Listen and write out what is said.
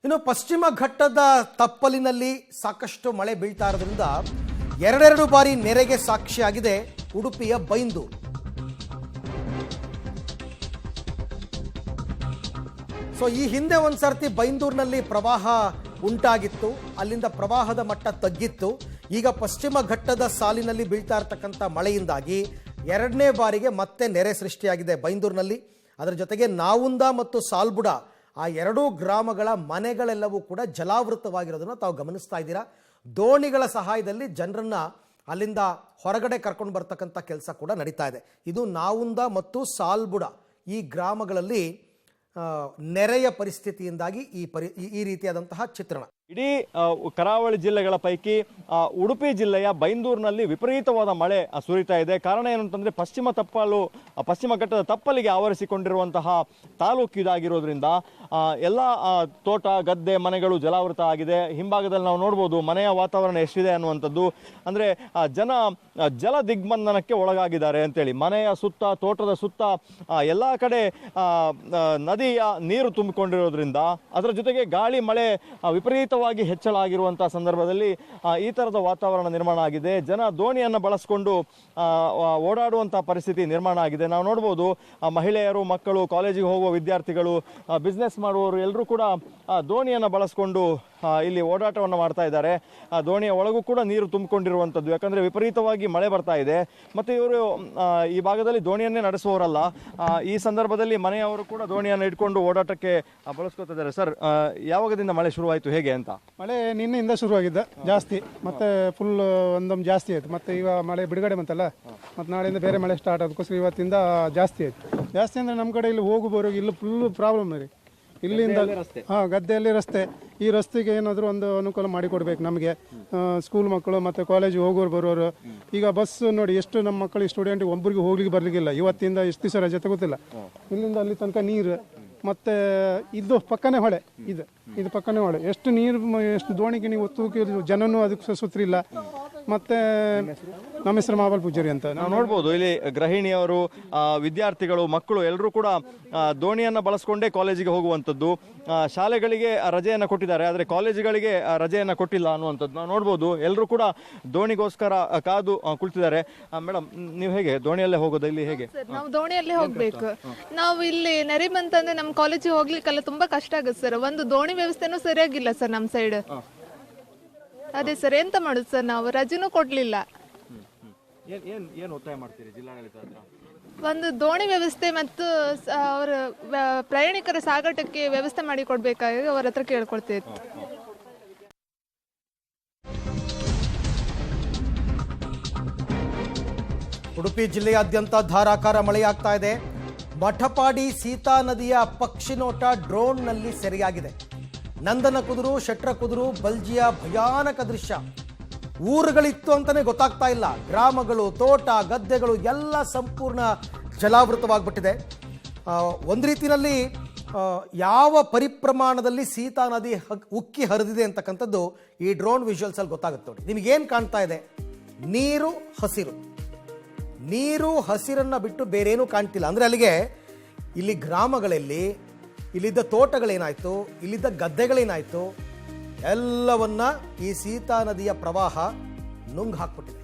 ಇನ್ನು ಪಶ್ಚಿಮ ಘಟ್ಟದ ತಪ್ಪಲಿನಲ್ಲಿ ಸಾಕಷ್ಟು ಮಳೆ ಬೀಳ್ತಾ ಇರೋದ್ರಿಂದ ಎರಡೆರಡು ಬಾರಿ ನೆರೆಗೆ ಸಾಕ್ಷಿಯಾಗಿದೆ ಉಡುಪಿಯ ಬೈಂದೂರು. ಸೊ ಈ ಹಿಂದೆ ಒಂದ್ಸರ್ತಿ ಬೈಂದೂರಿನಲ್ಲಿ ಪ್ರವಾಹ ಉಂಟಾಗಿತ್ತು, ಅಲ್ಲಿಂದ ಪ್ರವಾಹದ ಮಟ್ಟ ತಗ್ಗಿತ್ತು. ಈಗ ಪಶ್ಚಿಮ ಘಟ್ಟದ ಸಾಲಿನಲ್ಲಿ ಬೀಳ್ತಾ ಇರತಕ್ಕಂಥ ಮಳೆಯಿಂದಾಗಿ ಎರಡನೇ ಬಾರಿಗೆ ಮತ್ತೆ ನೆರೆ ಸೃಷ್ಟಿಯಾಗಿದೆ ಬೈಂದೂರಿನಲ್ಲಿ. ಅದರ ಜೊತೆಗೆ ನಾವುಂದ ಮತ್ತು ಸಾಲ್ಬುಡ ಆ ಎರಡೂ ಗ್ರಾಮಗಳ ಮನೆಗಳೆಲ್ಲವೂ ಕೂಡ ಜಲಾವೃತವಾಗಿರೋದನ್ನು ತಾವು ಗಮನಿಸ್ತಾ ಇದ್ದೀರಾ. ದೋಣಿಗಳ ಸಹಾಯದಲ್ಲಿ ಜನರನ್ನ ಅಲ್ಲಿಂದ ಹೊರಗಡೆ ಕರ್ಕೊಂಡು ಬರ್ತಕ್ಕಂಥ ಕೆಲಸ ಕೂಡ ನಡೀತಾ ಇದೆ. ಇದು ನಾವುಂದ ಮತ್ತು ಸಾಲ್ಬುಡ ಈ ಗ್ರಾಮಗಳಲ್ಲಿ ನೆರೆಯ ಪರಿಸ್ಥಿತಿಯಿಂದಾಗಿ ಈ ರೀತಿಯಾದಂತಹ ಚಿತ್ರಣ. ಇಡೀ ಕರಾವಳಿ ಜಿಲ್ಲೆಗಳ ಪೈಕಿ ಉಡುಪಿ ಜಿಲ್ಲೆಯ ಬೈಂದೂರಿನಲ್ಲಿ ವಿಪರೀತವಾದ ಮಳೆ ಸುರಿತಾ ಇದೆ. ಕಾರಣ ಏನಂತಂದ್ರೆ ಪಶ್ಚಿಮ ಘಟ್ಟದ ತಪ್ಪಲಿಗೆ ಆವರಿಸಿಕೊಂಡಿರುವಂತಹ ತಾಲೂಕು ಇದಾಗಿರೋದ್ರಿಂದ ಎಲ್ಲ ತೋಟ ಗದ್ದೆ ಮನೆಗಳು ಜಲಾವೃತ ಆಗಿದೆ. ಹಿಂಭಾಗದಲ್ಲಿ ನಾವು ನೋಡ್ಬೋದು ಮನೆಯ ವಾತಾವರಣ ಎಷ್ಟಿದೆ ಅನ್ನುವಂಥದ್ದು. ಅಂದ್ರೆ ಜಲ ದಿಗ್ಬಂಧನಕ್ಕೆ ಒಳಗಾಗಿದ್ದಾರೆ ಅಂತೇಳಿ ಮನೆಯ ಸುತ್ತ ತೋಟದ ಸುತ್ತ ಎಲ್ಲ ಕಡೆ ನದಿಯ ನೀರು ತುಂಬಿಕೊಂಡಿರೋದ್ರಿಂದ ಅದರ ಜೊತೆಗೆ ಗಾಳಿ ಮಳೆ ವಿಪರೀತ ಹೆಚ್ಚಳ ಆಗಿರುವಂತಹ ಸಂದರ್ಭದಲ್ಲಿ ಈ ತರದ ವಾತಾವರಣ ನಿರ್ಮಾಣ ಆಗಿದೆ. ಜನ ದೋಣಿಯನ್ನು ಬಳಸಿಕೊಂಡು ಓಡಾಡುವಂತಹ ಪರಿಸ್ಥಿತಿ ನಿರ್ಮಾಣ ಆಗಿದೆ. ನಾವು ನೋಡಬಹುದು ಮಹಿಳೆಯರು, ಮಕ್ಕಳು, ಕಾಲೇಜಿಗೆ ಹೋಗುವ ವಿದ್ಯಾರ್ಥಿಗಳು, ಬಿಸ್ನೆಸ್ ಮಾಡುವವರು ಎಲ್ಲರೂ ಕೂಡ ದೋಣಿಯನ್ನು ಬಳಸಿಕೊಂಡು ಇಲ್ಲಿ ಓಡಾಟವನ್ನು ಮಾಡ್ತಾ ಇದ್ದಾರೆ. ದೋಣಿಯ ಒಳಗೂ ಕೂಡ ನೀರು ತುಂಬಿಕೊಂಡಿರುವಂಥದ್ದು, ಯಾಕಂದ್ರೆ ವಿಪರೀತವಾಗಿ ಮಳೆ ಬರ್ತಾ ಇದೆ. ಮತ್ತು ಇವರು ಈ ಭಾಗದಲ್ಲಿ ದೋಣಿಯನ್ನೇ ನಡೆಸುವವರಲ್ಲ, ಈ ಸಂದರ್ಭದಲ್ಲಿ ಮನೆಯವರು ಕೂಡ ದೋಣಿಯನ್ನು ಇಟ್ಕೊಂಡು ಓಡಾಟಕ್ಕೆ ಬಳಸ್ಕೊತಿದ್ದಾರೆ. ಸರ್, ಯಾವಾಗದಿಂದ ಮಳೆ ಶುರುವಾಯಿತು, ಹೇಗೆ ಅಂತ? ಮಳೆ ನಿನ್ನೆಯಿಂದ ಶುರುವಾಗಿದ್ದ ಜಾಸ್ತಿ, ಮತ್ತೆ ಫುಲ್ ಒಂದೊಂದು ಜಾಸ್ತಿ ಆಯ್ತು. ಮತ್ತೆ ಈಗ ಮಳೆ ಬಿಡುಗಡೆ ಬಂತಲ್ಲ, ಮತ್ತೆ ನಾಳೆಯಿಂದ ಬೇರೆ ಮಳೆ ಸ್ಟಾರ್ಟ್ ಅದಕ್ಕೋಸ್ಕರ ಇವತ್ತಿಂದ ಜಾಸ್ತಿ ಆಯ್ತು. ಜಾಸ್ತಿ ಅಂದ್ರೆ ನಮ್ಮ ಕಡೆ ಇಲ್ಲಿ ಹೋಗು ಬರೋಗಿ ಇಲ್ಲಿ ಫುಲ್ ಪ್ರಾಬ್ಲಮ್ ರೀ. ಇಲ್ಲಿಂದ ಗದ್ದೆಯಲ್ಲಿ ರಸ್ತೆ, ಈ ರಸ್ತೆಗೆ ಏನಾದರೂ ಒಂದು ಅನುಕೂಲ ಮಾಡಿಕೊಡ್ಬೇಕು ನಮಗೆ. ಸ್ಕೂಲ್ ಮಕ್ಕಳು ಮತ್ತು ಕಾಲೇಜಿಗೆ ಹೋಗೋರು ಬರೋರು, ಈಗ ಬಸ್ ನೋಡಿ ಎಷ್ಟು ನಮ್ಮ ಮಕ್ಕಳು ಸ್ಟೂಡೆಂಟಿಗೆ ಒಬ್ಬರಿಗೆ ಹೋಗ್ಲಿಕ್ಕೆ ಬರ್ಲಿಕ್ಕಿಲ್ಲ. ಇವತ್ತಿಂದ ಎಷ್ಟು ದಿವಸ ರಜೆ ತಗೋತಿಲ್ಲ. ಇಲ್ಲಿಂದ ಅಲ್ಲಿ ತನಕ ನೀರು, ಮತ್ತೆ ಇದು ಪಕ್ಕನೇ ಹೊಳೆ, ಇದು ಪಕ್ಕನೇ ಹೊಳೆ. ಎಷ್ಟು ನೀರು, ಎಷ್ಟು ದೋಣಿಗೆ ನೀವು ಒತ್ತು ಜನನೂ ಅದಕ್ಕೆ ಸುತ್ತರಿಲ್ಲ. ಮತ್ತೆ ನಮ್ಮ ಹೆಸರು ಮಾಬಲ್ ಪೂಜಾರಿ ಅಂತ. ನಾವು ನೋಡ್ಬೋದು ಇಲ್ಲಿ ಗೃಹಿಣಿಯವರು, ವಿದ್ಯಾರ್ಥಿಗಳು, ಮಕ್ಕಳು ಎಲ್ಲರೂ ಕೂಡ ದೋಣಿಯನ್ನು ಬಳಸ್ಕೊಂಡೇ ಕಾಲೇಜಿಗೆ ಹೋಗುವಂಥದ್ದು. ಶಾಲೆಗಳಿಗೆ ರಜೆಯನ್ನು ಕೊಟ್ಟಿದ್ದಾರೆ, ಆದರೆ ಕಾಲೇಜುಗಳಿಗೆ ರಜೆಯನ್ನು ಕೊಟ್ಟಿಲ್ಲ ಅನ್ನುವಂಥದ್ದು ನಾವು ನೋಡ್ಬೋದು. ಎಲ್ಲರೂ ಕೂಡ ದೋಣಿಗೋಸ್ಕರ ಕಾದು ಕುಳಿತಿದ್ದಾರೆ. ಮೇಡಮ್, ನೀವು ಹೇಗೆ ದೋಣಿಯಲ್ಲೇ ಹೋಗೋದು? ಇಲ್ಲಿ ಹೇಗೆ? ನಾವು ದೋಣಿಯಲ್ಲೇ ಹೋಗ್ಬೇಕು. ನಾವು ಇಲ್ಲಿ ನೆರೆ ಬಂತಂದ್ರೆ ನಮ್ಮ ಕಾಲೇಜಿಗೆ ಹೋಗ್ಲಿಕ್ಕೆಲ್ಲ ತುಂಬಾ ಕಷ್ಟ ಆಗುತ್ತೆ ಸರ್. ಒಂದು ದೋಣಿ ವ್ಯವಸ್ಥೆನೂ ಸರಿಯಾಗಿಲ್ಲ ಸರ್ ನಮ್ಮ ಸೈಡ್. ಅದೇ ಸರ್, ಎಂತ ಮಾಡುದು ಸರ್, ನಾವು ರಜೆನೂ ಕೊಡ್ಲಿಲ್ಲ. ಏನು ಒತ್ತಾಯ ಮಾಡ್ತೀರಿ ಜಿಲ್ಲಾಡಳಿತ ಹತ್ರ? ಒಂದು ದೋಣಿ ವ್ಯವಸ್ಥೆ ಮತ್ತು ಅವರ ಪ್ರಯಾಣಿಕರ ಸಾಗಾಟಕ್ಕೆ ವ್ಯವಸ್ಥೆ ಮಾಡಿ ಕೊಡ್ಬೇಕಾಗಿ ಅವರ ಹತ್ರ ಕೇಳ್ಕೊಳ್ತೇವೆ. ಉಡುಪಿ ಜಿಲ್ಲೆಯಾದ್ಯಂತ ಧಾರಾಕಾರ ಮಳೆಯಾಗ್ತಾ ಇದೆ. ಮಠಪಾಡಿ ಸೀತಾ ನದಿಯ ಪಕ್ಷಿನೋಟ ಡ್ರೋನ್ನಲ್ಲಿ ಸೆರೆಯಾಗಿದೆ. ನಂದನ ಕುದುರು, ಶೆಟ್ರ ಕುದುರು, ಬಲ್ಜಿಯ ಭಯಾನಕ ದೃಶ್ಯ. ಊರುಗಳಿತ್ತು ಅಂತಾನೆ ಗೊತ್ತಾಗ್ತಾ ಇಲ್ಲ. ಗ್ರಾಮಗಳು, ತೋಟ, ಗದ್ದೆಗಳು ಎಲ್ಲ ಸಂಪೂರ್ಣ ಜಲಾವೃತವಾಗ್ಬಿಟ್ಟಿದೆ. ಒಂದು ರೀತಿಯಲ್ಲಿ ಯಾವ ಪರಿಪ್ರಮಾಣದಲ್ಲಿ ಸೀತಾ ನದಿ ಉಕ್ಕಿ ಹರಿದಿದೆ ಅಂತಕ್ಕಂಥದ್ದು ಈ ಡ್ರೋನ್ ವಿಜುವಲ್ಸ್ ಅಲ್ಲಿ ಗೊತ್ತಾಗುತ್ತೆ ನೋಡಿ. ನಿಮಗೇನು ಕಾಣ್ತಾ ಇದೆ? ನೀರು, ಹಸಿರು. ನೀರು ಹಸಿರನ್ನ ಬಿಟ್ಟು ಬೇರೇನೂ ಕಾಣ್ತಿಲ್ಲ. ಅಂದರೆ ಅಲ್ಲಿಗೆ ಇಲ್ಲಿ ಗ್ರಾಮಗಳಲ್ಲಿ ಇಲ್ಲಿದ್ದ ತೋಟಗಳೇನಾಯಿತು, ಇಲ್ಲಿದ್ದ ಗದ್ದೆಗಳೇನಾಯಿತು, ಎಲ್ಲವನ್ನ ಈ ಸೀತಾ ನದಿಯ ಪ್ರವಾಹ ನುಂಗ್ ಹಾಕ್ಬಿಟ್ಟಿದೆ.